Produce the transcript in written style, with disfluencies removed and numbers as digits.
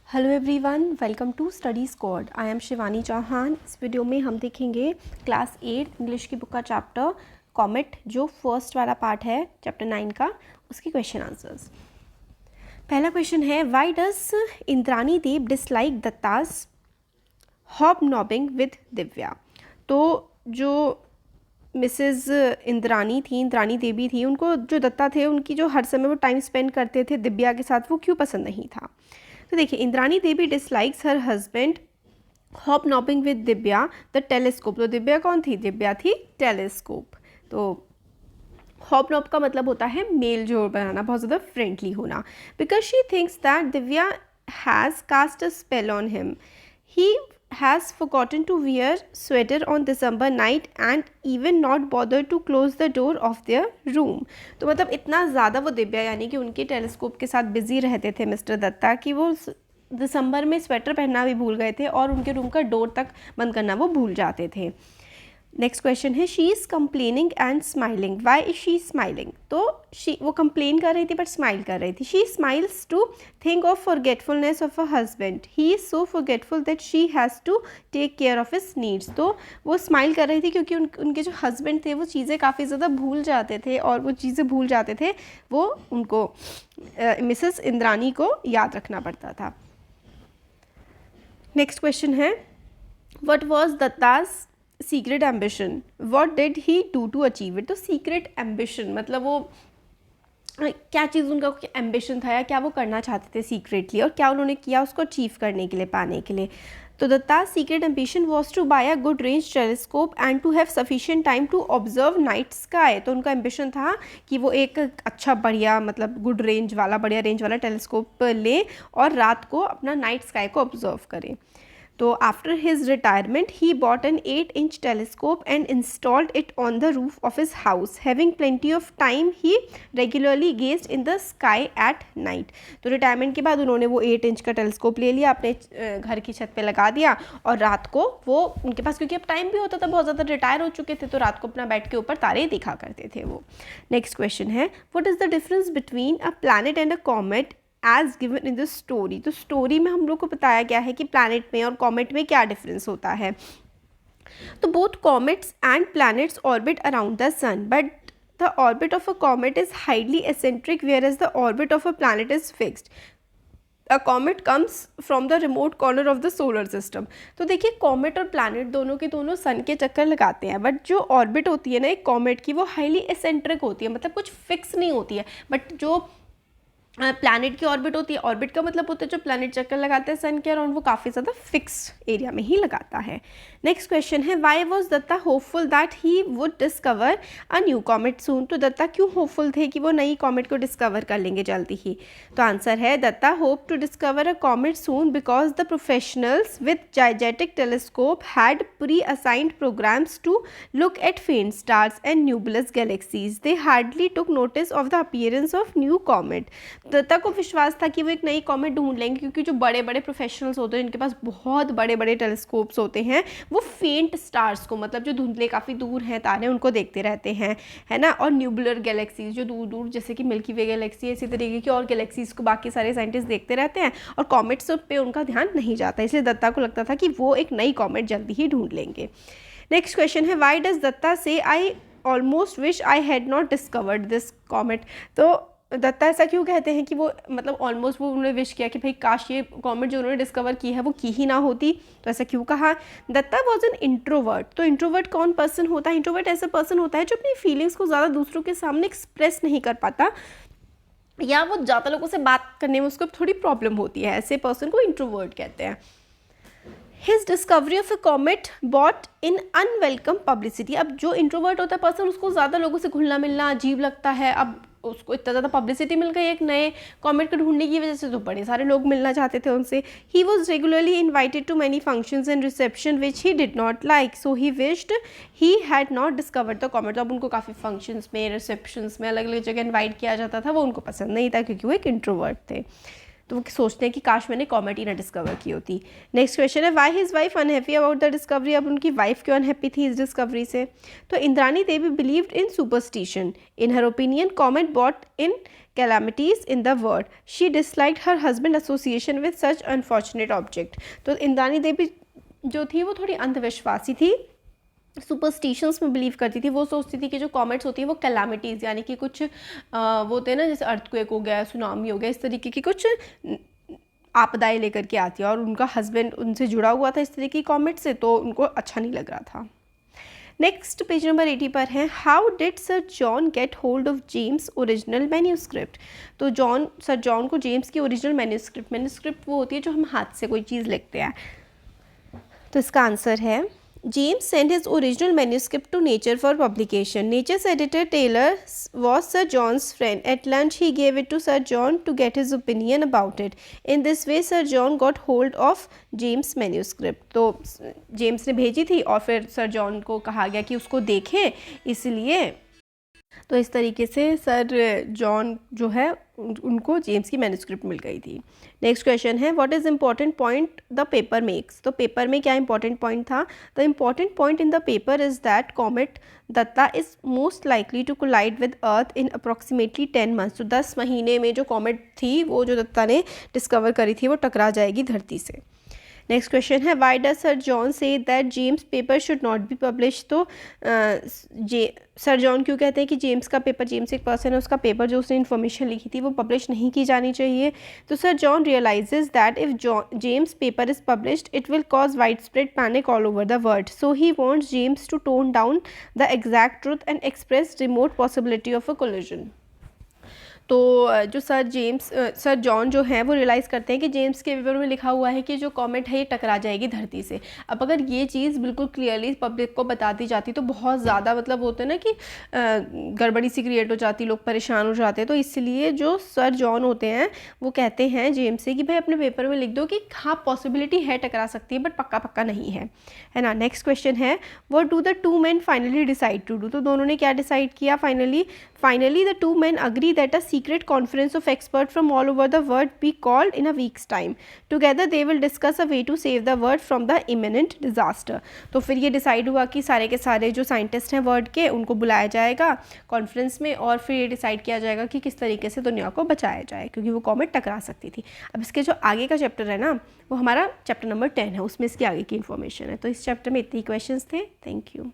Hello everyone, welcome to study squad. I am Shivani Chauhan. इस video में हम देखेंगे क्लास 8 इंग्लिश की बुक का चैप्टर कॉमेट, जो फर्स्ट वाला पार्ट है चैप्टर 9 का, उसकी क्वेश्चन आंसर्स। पहला क्वेश्चन है, why does Indrani Dev dislike Datta's hobnobbing with Divya. तो जो मिसेस इंद्रानी देवी थी, उनको जो दत्ता थे, उनकी जो हर समय वो टाइम स्पेंड करते थे दिव्या के साथ, वो क्यों पसंद नहीं था। तो देखिए, Indrani Devi dislikes her husband hobnobbing with Divya the telescope. तो दिव्या कौन थी? दिव्या थी टेलीस्कोप। तो हॉबनॉब का मतलब होता है मेल जोड़ बनाना, बहुत ज़्यादा फ्रेंडली होना। Because she thinks that Divya has cast a spell on him. He has forgotten to wear sweater on December night and even not bothered to close the door of their room। तो मतलब इतना ज़्यादा वो दिव्या यानी कि उनके telescope के साथ बिजी रहते थे मिस्टर दत्ता कि वो दिसंबर में स्वेटर पहनना भी भूल गए थे और उनके रूम का डोर तक बंद करना वो भूल जाते थे। नेक्स्ट क्वेश्चन है, she is complaining and smiling. Why is she smiling? तो वो कंप्लेन कर रही थी बट स्माइल कर रही थी। She smiles to think of forgetfulness of a husband. He is so forgetful that she has to take care of his needs. तो वो स्माइल कर रही थी क्योंकि उनके जो हस्बैंड थे वो चीज़ें काफ़ी ज़्यादा भूल जाते थे, और वो चीज़ें भूल जाते थे वो उनको मिसेस इंद्रानी को याद रखना पड़ता था। नेक्स्ट क्वेश्चन है, what was Datta's secret ambition, what did he do to achieve it. तो सीक्रेट एम्बिशन मतलब वो क्या चीज़ उनका एम्बिशन था या क्या वो करना चाहते थे सीक्रेटली, और क्या उन्होंने किया उसको अचीव करने के लिए, पाने के लिए। तो Datta secret ambition was to buy a good range telescope and to have sufficient time to observe night sky. तो उनका एम्बिशन था कि वो एक अच्छा बढ़िया मतलब गुड रेंज वाला बढ़िया रेंज वाला टेलीस्कोप ले और रात को अपना नाइट स्काई को ऑब्जर्व करें। तो after his retirement he bought N 8-inch telescope and installed it on the roof of his house. Having plenty of time, he regularly gazed in the sky at night. तो retirement के बाद उन्होंने वो 8-inch का telescope ले लिया, अपने घर की छत पे लगा दिया, और रात को वो उनके पास क्योंकि अब टाइम भी होता था, बहुत ज़्यादा रिटायर हो चुके थे, तो रात को अपना बैठ के ऊपर तारे देखा करते थे वो। नेक्स्ट क्वेश्चन है, what is the difference between a planet and a comet as given in the story. तो स्टोरी में हम लोग को बताया गया है कि प्लैनेट में और कॉमेट में क्या डिफरेंस होता है। तो both comets and planets orbit around the sun, but the orbit of a comet is highly eccentric whereas the orbit of a planet is fixed. A comet comes from the remote corner of the solar system. तो देखिए, comet और planet दोनों के दोनों सन के चक्कर लगाते हैं, बट जो ऑर्बिट होती है ना एक कॉमेट की, वो हाईली एसेंट्रिक होती है, मतलब कुछ फिक्स नहीं होती है। बट जो प्लैनेट की ऑर्बिट होती है, ऑर्बिट का मतलब होता है जो प्लैनेट चक्कर लगाते हैं सन के अराउंड, वो काफ़ी ज़्यादा फिक्स एरिया में ही लगाता है। नेक्स्ट क्वेश्चन है, why was Datta hopeful that he would discover a new comet soon. तो दत्ता क्यों होपफुल थे कि वो नई कॉमेट को डिस्कवर कर लेंगे जल्दी ही। तो आंसर है, Datta hope to discover a comet soon because the professionals with gigantic telescope had pre assigned programmes to look at faint stars and nebulous galaxies. They hardly took notice of the appearance of new comet. Datta को विश्वास था कि वो एक नई comet ढूंढ लेंगे, क्योंकि जो बड़े बड़े प्रोफेशनल्स होते हैं जिनके पास बहुत बड़े बड़े टेलीस्कोप्स होते हैं, वो फेंट स्टार्स को, मतलब जो धुंधले काफ़ी दूर हैं तारे, उनको देखते रहते हैं, है ना। और न्यूबुलर गैलेक्सीज जो दूर दूर, जैसे कि मिल्की वे गैलेक्सी, इसी तरीके की और गैलेक्सीज को बाकी सारे साइंटिस्ट देखते रहते हैं, और कॉमेट्स पे उनका ध्यान नहीं जाता, इसलिए दत्ता को लगता था कि वो एक नई कॉमेट जल्दी ही ढूंढ लेंगे। नेक्स्ट क्वेश्चन है, वाई डज दत्ता से I almost wish I had not discovered this comet. तो दत्ता ऐसा क्यों कहते हैं कि वो मतलब ऑलमोस्ट वो उन्होंने विश किया कि भाई काश ये कॉमेट जो उन्होंने डिस्कवर की है वो की ही ना होती। तो ऐसा क्यों कहा? Datta was an introvert. तो इंट्रोवर्ट कौन पर्सन होता है? इंट्रोवर्ट ऐसा पर्सन होता है जो अपनी फीलिंग्स को ज़्यादा दूसरों के सामने एक्सप्रेस नहीं कर पाता, या वो ज़्यादा लोगों से बात करने में उसको थोड़ी प्रॉब्लम होती है, ऐसे पर्सन को इंट्रोवर्ट कहते हैं। His discovery of a comet brought in unwelcome publicity। अब जो इंट्रोवर्ट होता है पर्सन, उसको ज़्यादा लोगों से घुलना मिलना अजीब लगता है। अब उसको इतना ज़्यादा पब्लिसिटी मिल गई एक नए कॉमेट को ढूंढने की वजह से, तो बड़े सारे लोग मिलना चाहते थे उनसे। He was regularly invited to many functions and reception which he did not like, so he wished he had not discovered the comet। तो अब उनको काफ़ी फंक्शंस में, रिसेप्शंस में, अलग अलग जगह इन्वाइट किया जाता था, वो उनको पसंद नहीं था क्योंकि वो एक इंट्रोवर्ट थे। तो वो सोचते हैं कि काश मैंने कॉमेट ही ना डिस्कवर की होती। नेक्स्ट क्वेश्चन है why his wife unhappy about the discovery, अब उनकी वाइफ क्यों अनहैप्पी थी इस डिस्कवरी से। तो Indrani Devi believed in superstition, in her opinion comet bought in calamities in the world, she disliked her husband association with such unfortunate object। तो इंद्रानी देवी जो थी वो थोड़ी अंधविश्वासी थी, सुपरस्टिशंस में बिलीव करती थी। वो सोचती थी कि जो कॉमेट्स होती हैं वो कैलामिटीज़ यानी कि कुछ वो होते हैं ना, जैसे अर्थक्वेक हो गया, सुनामी हो गया, इस तरीके की कुछ आपदाएं लेकर के आती है, और उनका हस्बैंड उनसे जुड़ा हुआ था इस तरीके की कॉमेट से, तो उनको अच्छा नहीं लग रहा था। नेक्स्ट पेज नंबर 80 पर है how did sir John get hold of James original manuscript. तो सर जॉन को जेम्स की ओरिजिनल मैन्यूस्क्रिप्ट वो होती है जो हम हाथ से कोई चीज़ लिखते हैं। तो इसका आंसर है James sent his original manuscript to Nature for publication. Nature's editor Taylor was Sir John's friend. At lunch, he gave it to Sir John to get his opinion about it. In this way, Sir John got hold of James' manuscript. तो James ने भेजी थी और फिर sir John को कहा गया कि उसको देखें, इसलिए तो इस तरीके से सर जॉन जो है उनको जेम्स की मैन्युस्क्रिप्ट मिल गई थी। नेक्स्ट क्वेश्चन है what is important point the paper makes. तो पेपर में क्या इंपॉर्टेंट पॉइंट था। The important point in the paper is that comet Datta is most likely to collide with earth in approximately 10 months. तो 10 महीने में जो comet थी वो जो दत्ता ने डिस्कवर करी थी वो टकरा जाएगी धरती से। नेक्स्ट क्वेश्चन है why does sir John say that James paper should not be publish. तो सर जॉन क्यों कहते हैं कि जेम्स का पेपर, जेम्स एक पर्सन है, उसका पेपर जो उसने इन्फॉर्मेशन लिखी थी वो पब्लिश नहीं की जानी चाहिए। तो sir John realises that if James paper is published it will cause wide spread panic all over the world, so he wants James to tone down the exact truth and express remote possibility of a collision. तो जो sir John जो हैं वो realise करते हैं कि James के paper में लिखा हुआ है कि जो कॉमेट है ये टकरा जाएगी धरती से। अब अगर ये चीज़ बिल्कुल क्लियरली पब्लिक को बता दी जाती तो बहुत ज़्यादा मतलब होता है ना कि गड़बड़ी सी क्रिएट हो जाती, लोग परेशान हो जाते। तो इसलिए जो सर जॉन होते हैं वो कहते हैं जेम्स से कि भाई अपने पेपर में लिख दो कि हाँ पॉसिबिलिटी है टकरा सकती है बट पक्का नहीं है ना। नेक्स्ट क्वेश्चन है what do the two man finally decide to do. तो दोनों ने क्या डिसाइड किया finally the two man agree that a secret conference of experts from all over the world be called in a week's time. Together they will discuss a way to save the world from the imminent disaster. तो फिर ये decide हुआ कि सारे के सारे जो scientist हैं वर्ल्ड के उनको बुलाया जाएगा कॉन्फ्रेंस में और फिर ये डिसाइड किया जाएगा कि किस तरीके से दुनिया को बचाया जाए क्योंकि वो कॉमेट टकरा सकती थी। अब इसके जो आगे का चैप्टर है ना वो हमारा चैप्टर नंबर 10 है, उसमें इसके आगे की इन्फॉर्मेशन है। तो इस चैप्टर में इतनी क्वेश्चंस थे। Thank you.